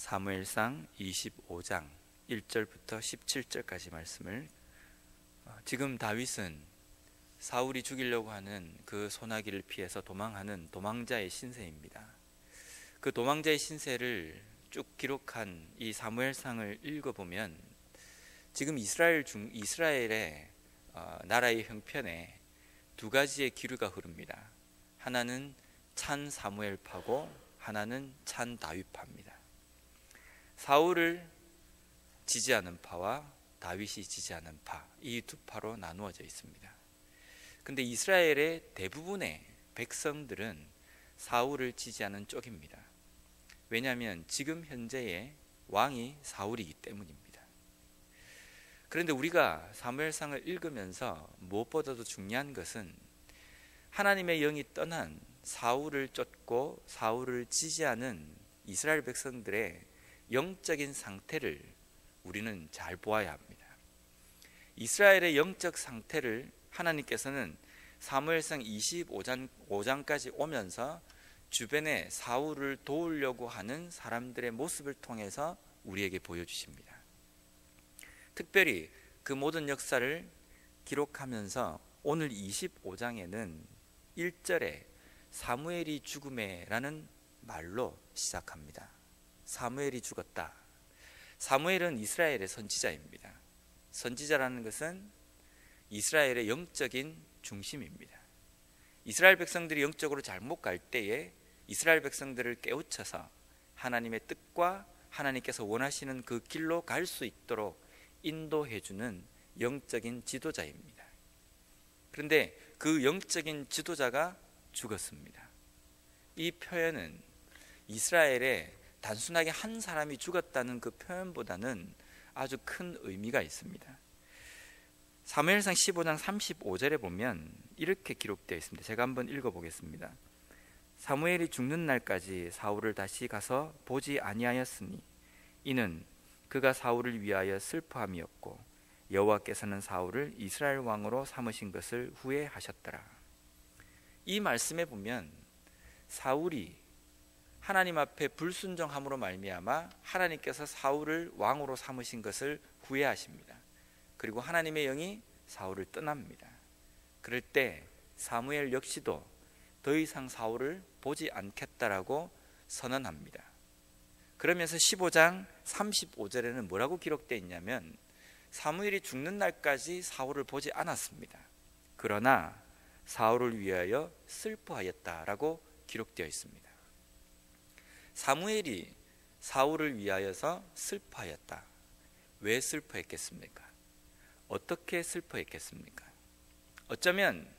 사무엘상 25장 1절부터 17절까지 말씀을 지금 다윗은 사울이 죽이려고 하는 그 소나기를 피해서 도망하는 도망자의 신세입니다. 그 도망자의 신세를 쭉 기록한 이 사무엘상을 읽어보면 지금 이스라엘의 나라의 형편에 두 가지의 기류가 흐릅니다. 하나는 찬 사무엘파고 하나는 찬 다윗파입니다. 사울을 지지하는 파와 다윗이 지지하는 파, 이 두 파로 나누어져 있습니다. 근데 이스라엘의 대부분의 백성들은 사울을 지지하는 쪽입니다. 왜냐하면 지금 현재의 왕이 사울이기 때문입니다. 그런데 우리가 사무엘상을 읽으면서 무엇보다도 중요한 것은 하나님의 영이 떠난 사울을 쫓고 사울을 지지하는 이스라엘 백성들의 영적인 상태를 우리는 잘 보아야 합니다. 이스라엘의 영적 상태를 하나님께서는 사무엘상 25장까지 오면서 주변에 사울을 도우려고 하는 사람들의 모습을 통해서 우리에게 보여주십니다. 특별히 그 모든 역사를 기록하면서 오늘 25장에는 1절에 사무엘이 죽음에라는 말로 시작합니다. 사무엘이 죽었다. 사무엘은 이스라엘의 선지자입니다. 선지자라는 것은 이스라엘의 영적인 중심입니다. 이스라엘 백성들이 영적으로 잘못 갈 때에 이스라엘 백성들을 깨우쳐서 하나님의 뜻과 하나님께서 원하시는 그 길로 갈 수 있도록 인도해주는 영적인 지도자입니다. 그런데 그 영적인 지도자가 죽었습니다. 이 표현은 이스라엘의 단순하게 한 사람이 죽었다는 그 표현보다는 아주 큰 의미가 있습니다. 사무엘상 15장 35절에 보면 이렇게 기록되어 있습니다. 제가 한번 읽어보겠습니다. 사무엘이 죽는 날까지 사울을 다시 가서 보지 아니하였으니 이는 그가 사울을 위하여 슬퍼함이었고 여호와께서는 사울을 이스라엘 왕으로 삼으신 것을 후회하셨더라. 이 말씀에 보면 사울이 하나님 앞에 불순종함으로 말미암아 하나님께서 사울을 왕으로 삼으신 것을 후회하십니다. 그리고 하나님의 영이 사울을 떠납니다. 그럴 때 사무엘 역시도 더 이상 사울을 보지 않겠다라고 선언합니다. 그러면서 15장 35절에는 뭐라고 기록되어 있냐면 사무엘이 죽는 날까지 사울을 보지 않았습니다. 그러나 사울을 위하여 슬퍼하였다라고 기록되어 있습니다. 사무엘이 사울을 위하여서 슬퍼하였다. 왜 슬퍼했겠습니까? 어떻게 슬퍼했겠습니까? 어쩌면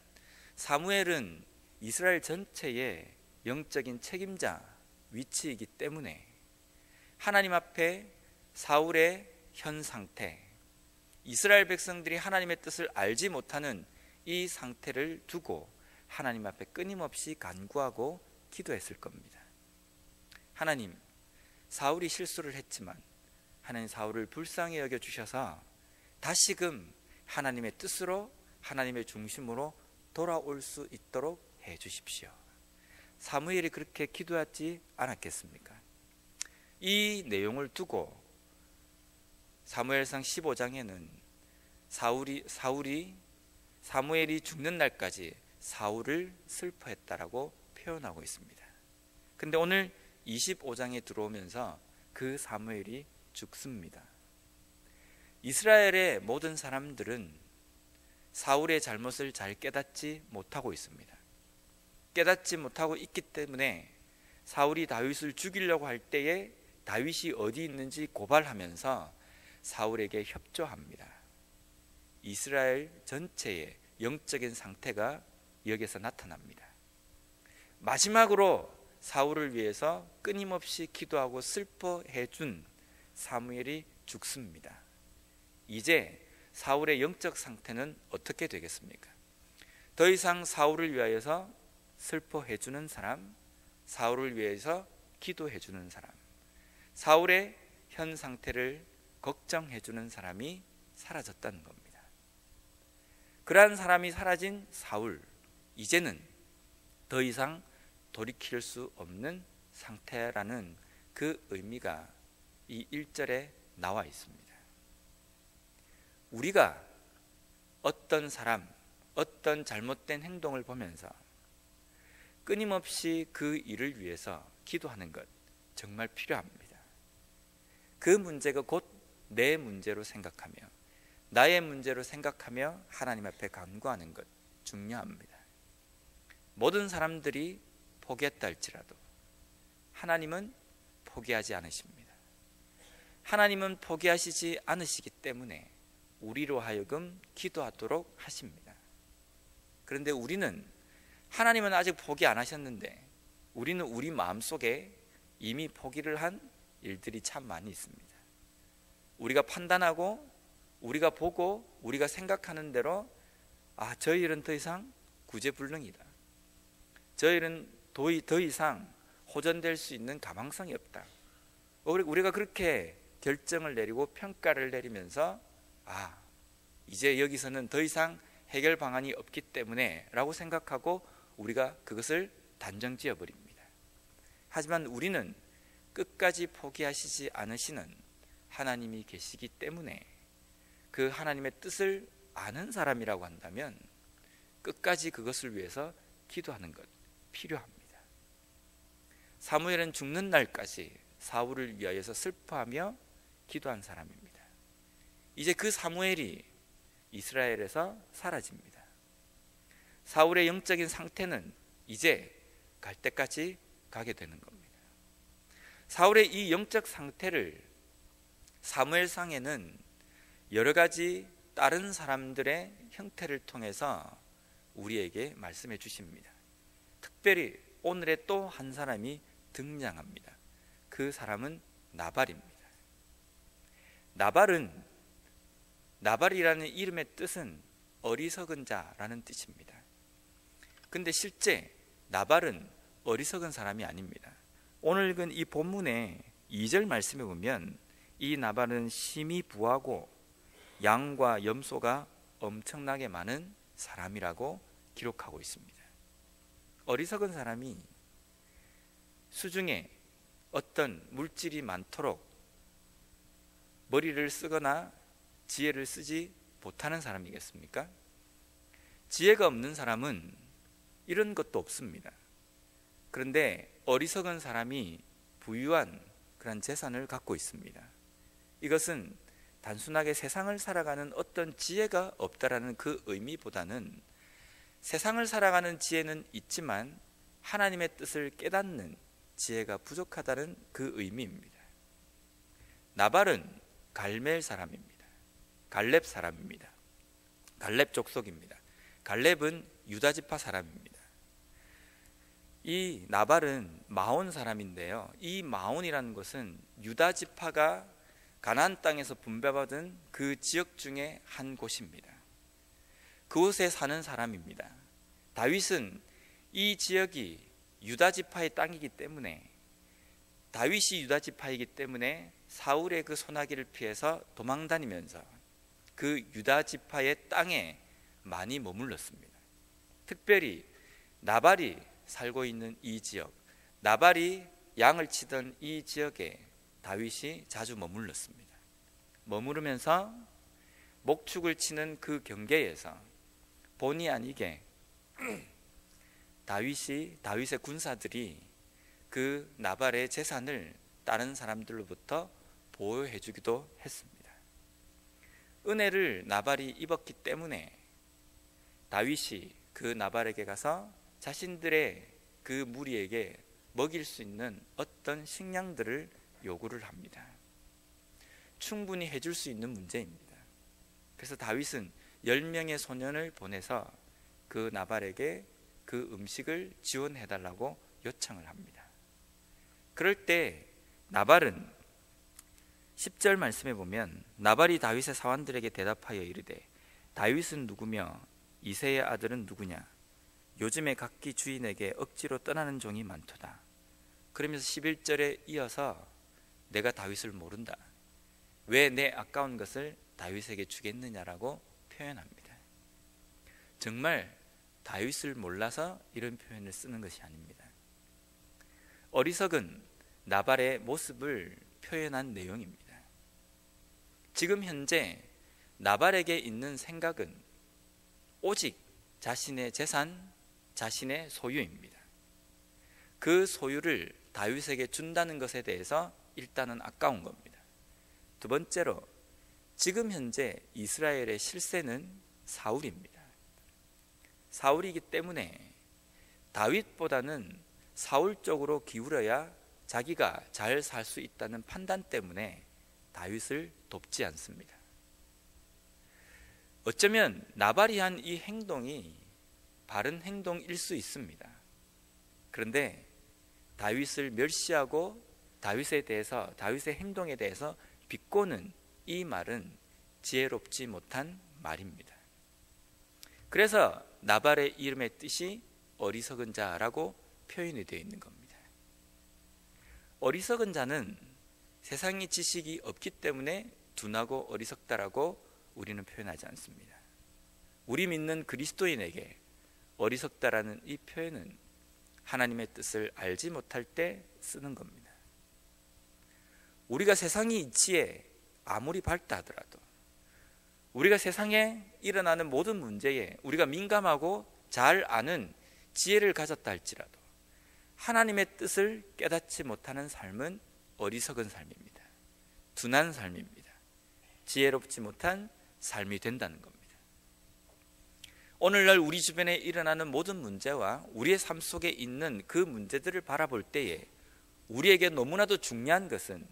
사무엘은 이스라엘 전체의 영적인 책임자 위치이기 때문에 하나님 앞에 사울의 현 상태, 이스라엘 백성들이 하나님의 뜻을 알지 못하는 이 상태를 두고 하나님 앞에 끊임없이 간구하고 기도했을 겁니다. 하나님, 사울이 실수를 했지만 하나님 사울을 불쌍히 여겨주셔서 다시금 하나님의 뜻으로 하나님의 중심으로 돌아올 수 있도록 해주십시오. 사무엘이 그렇게 기도하지 않았겠습니까? 이 내용을 두고 사무엘상 15장에는 사무엘이 죽는 날까지 사울을 슬퍼했다라고 표현하고 있습니다. 근데 오늘 25장에 들어오면서 그 사무엘이 죽습니다. 이스라엘의 모든 사람들은 사울의 잘못을 잘 깨닫지 못하고 있습니다. 깨닫지 못하고 있기 때문에 사울이 다윗을 죽이려고 할 때에 다윗이 어디 있는지 고발하면서 사울에게 협조합니다. 이스라엘 전체의 영적인 상태가 여기서 나타납니다. 마지막으로 사울을 위해서 끊임없이 기도하고 슬퍼해 준 사무엘이 죽습니다. 이제 사울의 영적 상태는 어떻게 되겠습니까? 더 이상 사울을 위하여서 슬퍼해 주는 사람, 사울을 위해서 기도해 주는 사람, 사울의 현 상태를 걱정해 주는 사람이 사라졌다는 겁니다. 그러한 사람이 사라진 사울, 이제는 더 이상 돌이킬 수 없는 상태라는 그 의미가 이 1절에 나와 있습니다. 우리가 어떤 사람, 어떤 잘못된 행동을 보면서 끊임없이 그 일을 위해서 기도하는 것 정말 필요합니다. 그 문제가 곧 내 문제로 생각하며 나의 문제로 생각하며 하나님 앞에 간구하는 것 중요합니다. 모든 사람들이 포기했다 할지라도 하나님은 포기하지 않으십니다. 하나님은 포기하시지 않으시기 때문에 우리로 하여금 기도하도록 하십니다. 그런데 우리는 하나님은 아직 포기 안 하셨는데 우리는 우리 마음속에 이미 포기를 한 일들이 참 많이 있습니다. 우리가 판단하고 우리가 보고 우리가 생각하는 대로 저 일은 더 이상 구제불능이다. 저 일은 더 이상 호전될 수 있는 가망성이 없다. 우리가 그렇게 결정을 내리고 평가를 내리면서 이제 여기서는 더 이상 해결 방안이 없기 때문에 라고 생각하고 우리가 그것을 단정 지어버립니다. 하지만 우리는 끝까지 포기하시지 않으시는 하나님이 계시기 때문에 그 하나님의 뜻을 아는 사람이라고 한다면 끝까지 그것을 위해서 기도하는 것 필요합니다. 사무엘은 죽는 날까지 사울을 위하여서 슬퍼하며 기도한 사람입니다. 이제 그 사무엘이 이스라엘에서 사라집니다. 사울의 영적인 상태는 이제 갈 때까지 가게 되는 겁니다. 사울의 이 영적 상태를 사무엘상에는 여러 가지 다른 사람들의 형태를 통해서 우리에게 말씀해 주십니다. 특별히 오늘에 또 한 사람이 등장합니다. 그 사람은 나발입니다. 나발이라는 이름의 뜻은 어리석은 자라는 뜻입니다. 근데 실제 나발은 어리석은 사람이 아닙니다. 오늘 읽은 이 본문의 2절 말씀에 보면 이 나발은 심히 부하고 양과 염소가 엄청나게 많은 사람이라고 기록하고 있습니다. 어리석은 사람이 수중에 어떤 물질이 많도록 머리를 쓰거나 지혜를 쓰지 못하는 사람이겠습니까? 지혜가 없는 사람은 이런 것도 없습니다. 그런데 어리석은 사람이 부유한 그런 재산을 갖고 있습니다. 이것은 단순하게 세상을 살아가는 어떤 지혜가 없다라는 그 의미보다는 세상을 살아가는 지혜는 있지만 하나님의 뜻을 깨닫는 지혜가 부족하다는 그 의미입니다. 나발은 갈멜 사람입니다. 갈렙 사람입니다. 갈렙 족속입니다. 갈렙은 유다 지파 사람입니다. 이 나발은 마온 사람인데요, 이 마온이라는 것은 유다 지파가 가나안 땅에서 분배받은 그 지역 중에 한 곳입니다. 그곳에 사는 사람입니다. 다윗은 이 지역이 유다 지파의 땅이기 때문에, 다윗이 유다 지파이기 때문에 사울의 그 소나기를 피해서 도망다니면서 그 유다 지파의 땅에 많이 머물렀습니다. 특별히 나발이 살고 있는 이 지역, 나발이 양을 치던 이 지역에 다윗이 자주 머물렀습니다. 머무르면서 목축을 치는 그 경계에서 본의 아니게 다윗의 군사들이 그 나발의 재산을 다른 사람들로부터 보호해 주기도 했습니다. 은혜를 나발이 입었기 때문에 다윗이 그 나발에게 가서 자신들의 그 무리에게 먹일 수 있는 어떤 식량들을 요구를 합니다. 충분히 해줄 수 있는 문제입니다. 그래서 다윗은 10명의 소년을 보내서 그 나발에게 그 음식을 지원해달라고 요청을 합니다. 그럴 때 나발은 10절 말씀에 보면 나발이 다윗의 사환들에게 대답하여 이르되 다윗은 누구며 이새의 아들은 누구냐? 요즘에 각기 주인에게 억지로 떠나는 종이 많도다. 그러면서 11절에 이어서 내가 다윗을 모른다. 왜 내 아까운 것을 다윗에게 주겠느냐라고 표현합니다. 정말 다윗을 몰라서 이런 표현을 쓰는 것이 아닙니다. 어리석은 나발의 모습을 표현한 내용입니다. 지금 현재 나발에게 있는 생각은 오직 자신의 재산, 자신의 소유입니다. 그 소유를 다윗에게 준다는 것에 대해서 일단은 아까운 겁니다. 두 번째로 지금 현재 이스라엘의 실세는 사울입니다. 사울이기 때문에 다윗보다는 사울 쪽으로 기울여야 자기가 잘 살 수 있다는 판단 때문에 다윗을 돕지 않습니다. 어쩌면 나발이 한 이 행동이 바른 행동일 수 있습니다. 그런데 다윗을 멸시하고 다윗의 행동에 대해서 비꼬는 이 말은 지혜롭지 못한 말입니다. 그래서 나발의 이름의 뜻이 어리석은 자라고 표현이 되어 있는 겁니다. 어리석은 자는 세상의 지식이 없기 때문에 둔하고 어리석다라고 우리는 표현하지 않습니다. 우리 믿는 그리스도인에게 어리석다라는 이 표현은 하나님의 뜻을 알지 못할 때 쓰는 겁니다. 우리가 세상의 이치에 아무리 밝다 하더라도, 우리가 세상에 일어나는 모든 문제에 우리가 민감하고 잘 아는 지혜를 가졌다 할지라도 하나님의 뜻을 깨닫지 못하는 삶은 어리석은 삶입니다. 둔한 삶입니다. 지혜롭지 못한 삶이 된다는 겁니다. 오늘날 우리 주변에 일어나는 모든 문제와 우리의 삶 속에 있는 그 문제들을 바라볼 때에 우리에게 너무나도 중요한 것은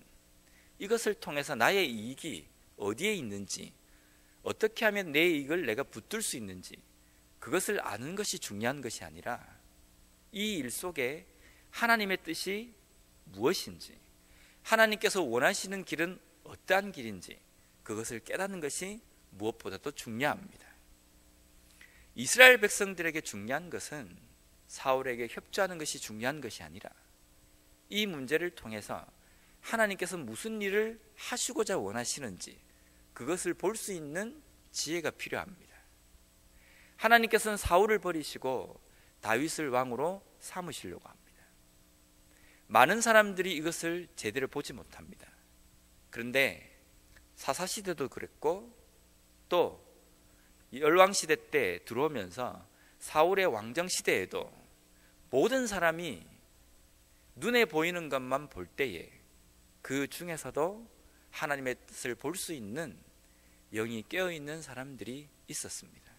이것을 통해서 나의 이익이 어디에 있는지, 어떻게 하면 내 이익을 내가 붙들 수 있는지, 그것을 아는 것이 중요한 것이 아니라 이 일 속에 하나님의 뜻이 무엇인지, 하나님께서 원하시는 길은 어떠한 길인지 그것을 깨닫는 것이 무엇보다도 중요합니다. 이스라엘 백성들에게 중요한 것은 사울에게 협조하는 것이 중요한 것이 아니라 이 문제를 통해서 하나님께서 무슨 일을 하시고자 원하시는지 그것을 볼 수 있는 지혜가 필요합니다. 하나님께서는 사울을 버리시고 다윗을 왕으로 삼으시려고 합니다. 많은 사람들이 이것을 제대로 보지 못합니다. 그런데 사사시대도 그랬고 또 열왕시대 때 들어오면서 사울의 왕정시대에도 모든 사람이 눈에 보이는 것만 볼 때에 그 중에서도 하나님의 뜻을 볼 수 있는 영이 깨어있는 사람들이 있었습니다.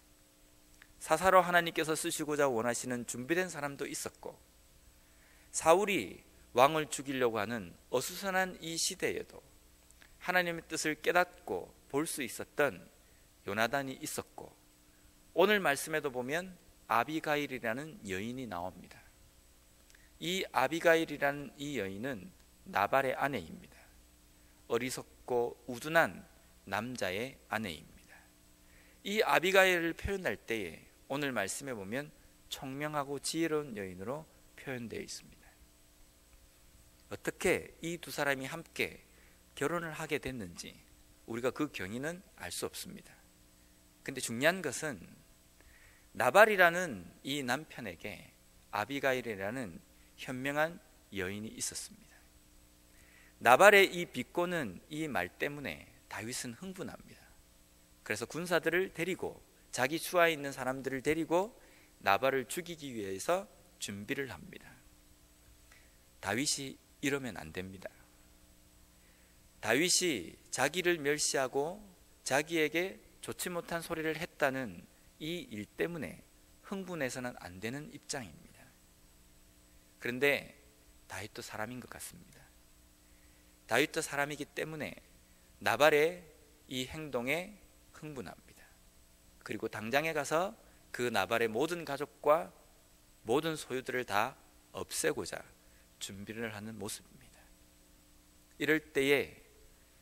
사사로 하나님께서 쓰시고자 원하시는 준비된 사람도 있었고, 사울이 왕을 죽이려고 하는 어수선한 이 시대에도 하나님의 뜻을 깨닫고 볼 수 있었던 요나단이 있었고, 오늘 말씀에도 보면 아비가일이라는 여인이 나옵니다. 이 아비가일이라는 이 여인은 나발의 아내입니다. 어리석고 우둔한 남자의 아내입니다. 이 아비가일을 표현할 때에 오늘 말씀에 보면 총명하고 지혜로운 여인으로 표현되어 있습니다. 어떻게 이 두 사람이 함께 결혼을 하게 됐는지 우리가 그 경위는 알 수 없습니다. 근데 중요한 것은 나발이라는 이 남편에게 아비가일이라는 현명한 여인이 있었습니다. 나발의 이 비꼬는 이 말 때문에 다윗은 흥분합니다. 그래서 군사들을 데리고, 자기 추하에 있는 사람들을 데리고 나발을 죽이기 위해서 준비를 합니다. 다윗이 이러면 안 됩니다. 다윗이 자기를 멸시하고 자기에게 좋지 못한 소리를 했다는 이 일 때문에 흥분해서는 안 되는 입장입니다. 그런데 다윗도 사람인 것 같습니다. 다윗도 사람이기 때문에 나발의 이 행동에 흥분합니다. 그리고 당장에 가서 그 나발의 모든 가족과 모든 소유들을 다 없애고자 준비를 하는 모습입니다. 이럴 때에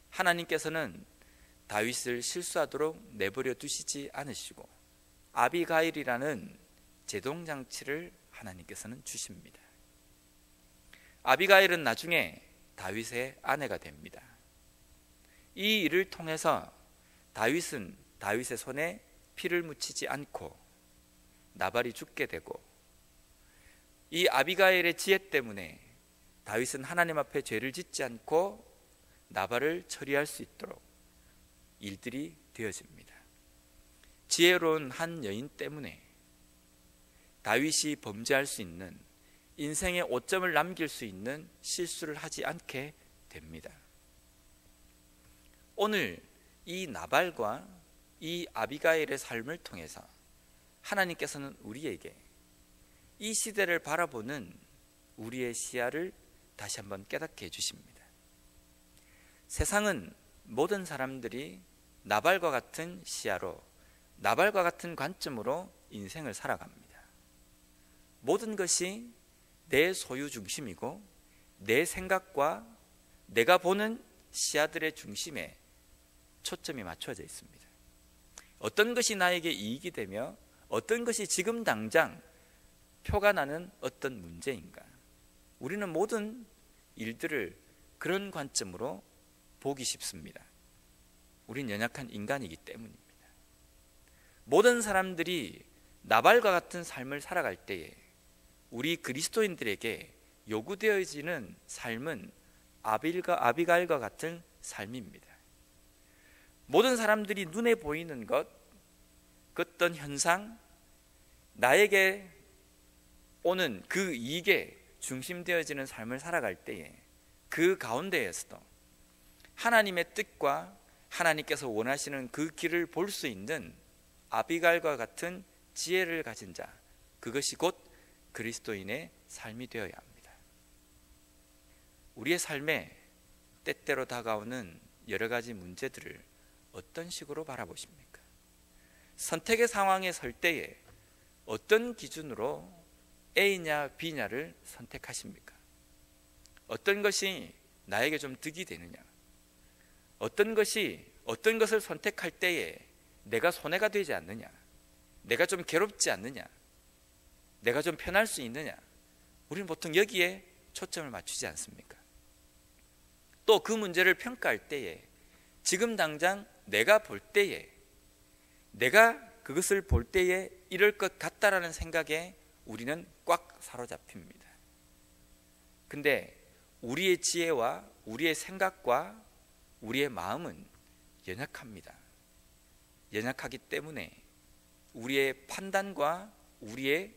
하나님께서는 다윗을 실수하도록 내버려 두시지 않으시고 아비가일이라는 제동장치를 하나님께서는 주십니다. 아비가일은 나중에 다윗의 아내가 됩니다. 이 일을 통해서 다윗은 다윗의 손에 피를 묻히지 않고 나발이 죽게 되고, 이 아비가일의 지혜 때문에 다윗은 하나님 앞에 죄를 짓지 않고 나발을 처리할 수 있도록 일들이 되어집니다. 지혜로운 한 여인 때문에 다윗이 범죄할 수 있는, 인생의 오점을 남길 수 있는 실수를 하지 않게 됩니다. 오늘 이 나발과 이 아비가일의 삶을 통해서 하나님께서는 우리에게 이 시대를 바라보는 우리의 시야를 다시 한번 깨닫게 해주십니다. 세상은 모든 사람들이 나발과 같은 시야로, 나발과 같은 관점으로 인생을 살아갑니다. 모든 것이 내 소유 중심이고 내 생각과 내가 보는 시야들의 중심에 초점이 맞춰져 있습니다. 어떤 것이 나에게 이익이 되며 어떤 것이 지금 당장 표가 나는 어떤 문제인가, 우리는 모든 일들을 그런 관점으로 보기 쉽습니다. 우린 연약한 인간이기 때문입니다. 모든 사람들이 나발과 같은 삶을 살아갈 때에 우리 그리스도인들에게 요구되어지는 삶은 아비가일과 같은 삶입니다. 모든 사람들이 눈에 보이는 것, 그 어떤 현상, 나에게 오는 그 이익에 중심되어지는 삶을 살아갈 때에 그 가운데에서도 하나님의 뜻과 하나님께서 원하시는 그 길을 볼 수 있는 아비가일과 같은 지혜를 가진 자, 그것이 곧 그리스도인의 삶이 되어야 합니다. 우리의 삶에 때때로 다가오는 여러 가지 문제들을 어떤 식으로 바라보십니까? 선택의 상황에 설 때에 어떤 기준으로 A냐 B냐를 선택하십니까? 어떤 것이 나에게 좀 득이 되느냐, 어떤 것을 선택할 때에 내가 손해가 되지 않느냐, 내가 좀 괴롭지 않느냐, 내가 좀 편할 수 있느냐, 우리는 보통 여기에 초점을 맞추지 않습니까? 또 그 문제를 평가할 때에 지금 당장 내가 볼 때에, 내가 그것을 볼 때에 이럴 것 같다라는 생각에 우리는 꽉 사로잡힙니다. 근데 우리의 지혜와 우리의 생각과 우리의 마음은 연약합니다. 연약하기 때문에 우리의 판단과 우리의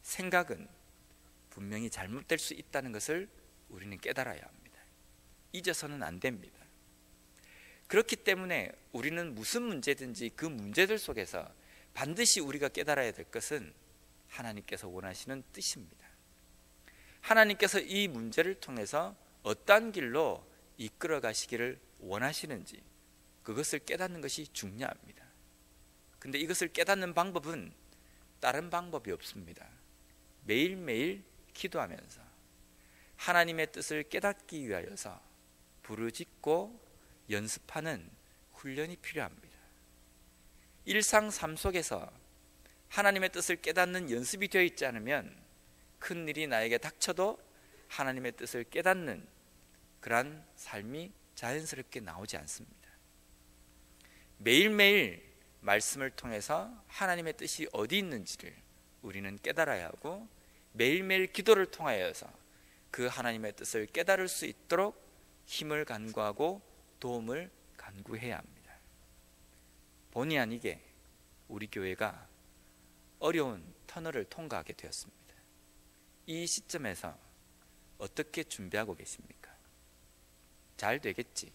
생각은 분명히 잘못될 수 있다는 것을 우리는 깨달아야 합니다. 잊어서는 안 됩니다. 그렇기 때문에 우리는 무슨 문제든지 그 문제들 속에서 반드시 우리가 깨달아야 될 것은 하나님께서 원하시는 뜻입니다. 하나님께서 이 문제를 통해서 어떠한 길로 이끌어 가시기를 원하시는지 그것을 깨닫는 것이 중요합니다. 근데 이것을 깨닫는 방법은 다른 방법이 없습니다. 매일매일 기도하면서 하나님의 뜻을 깨닫기 위하여서 부르짖고 연습하는 훈련이 필요합니다. 일상 삶 속에서 하나님의 뜻을 깨닫는 연습이 되어 있지 않으면 큰 일이 나에게 닥쳐도 하나님의 뜻을 깨닫는 그러한 삶이 자연스럽게 나오지 않습니다. 매일매일 말씀을 통해서 하나님의 뜻이 어디 있는지를 우리는 깨달아야 하고, 매일매일 기도를 통하여서 그 하나님의 뜻을 깨달을 수 있도록 힘을 간구하고 도움을 간구해야 합니다. 본의 아니게 우리 교회가 어려운 터널을 통과하게 되었습니다. 이 시점에서 어떻게 준비하고 계십니까? 잘 되겠지,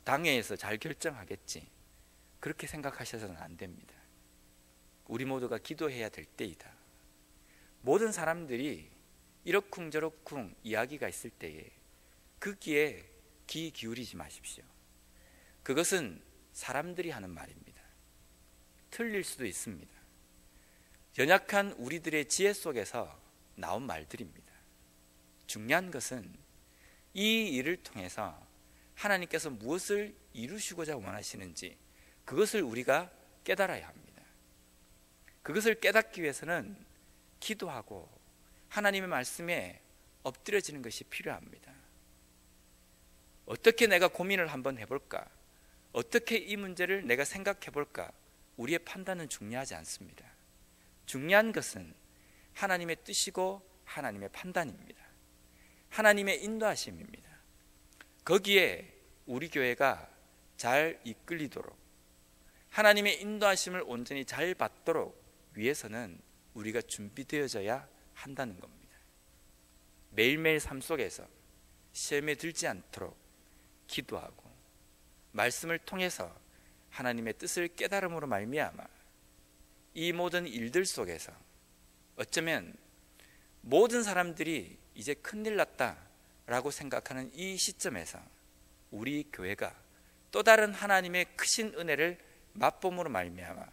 당회에서 잘 결정하겠지, 그렇게 생각하셔서는 안 됩니다. 우리 모두가 기도해야 될 때이다. 모든 사람들이 이러쿵저러쿵 이야기가 있을 때에 그 귀에 귀 기울이지 마십시오. 그것은 사람들이 하는 말입니다. 틀릴 수도 있습니다. 연약한 우리들의 지혜 속에서 나온 말들입니다. 중요한 것은 이 일을 통해서 하나님께서 무엇을 이루시고자 원하시는지 그것을 우리가 깨달아야 합니다. 그것을 깨닫기 위해서는 기도하고 하나님의 말씀에 엎드려지는 것이 필요합니다. 어떻게 내가 고민을 한번 해볼까? 어떻게 이 문제를 내가 생각해 볼까? 우리의 판단은 중요하지 않습니다. 중요한 것은 하나님의 뜻이고 하나님의 판단입니다. 하나님의 인도하심입니다. 거기에 우리 교회가 잘 이끌리도록, 하나님의 인도하심을 온전히 잘 받도록 위해서는 우리가 준비되어져야 한다는 겁니다. 매일매일 삶 속에서 시험에 들지 않도록 기도하고 말씀을 통해서 하나님의 뜻을 깨달음으로 말미암아 이 모든 일들 속에서 어쩌면 모든 사람들이 이제 큰일 났다라고 생각하는 이 시점에서 우리 교회가 또 다른 하나님의 크신 은혜를 맛봄으로 말미암아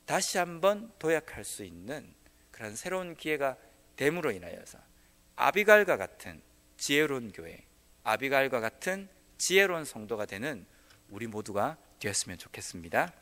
다시 한번 도약할 수 있는 그런 새로운 기회가 됨으로 인하여서 아비갈과 같은 지혜로운 교회, 아비갈과 같은 지혜로운 성도가 되는 우리 모두가 되었으면 좋겠습니다.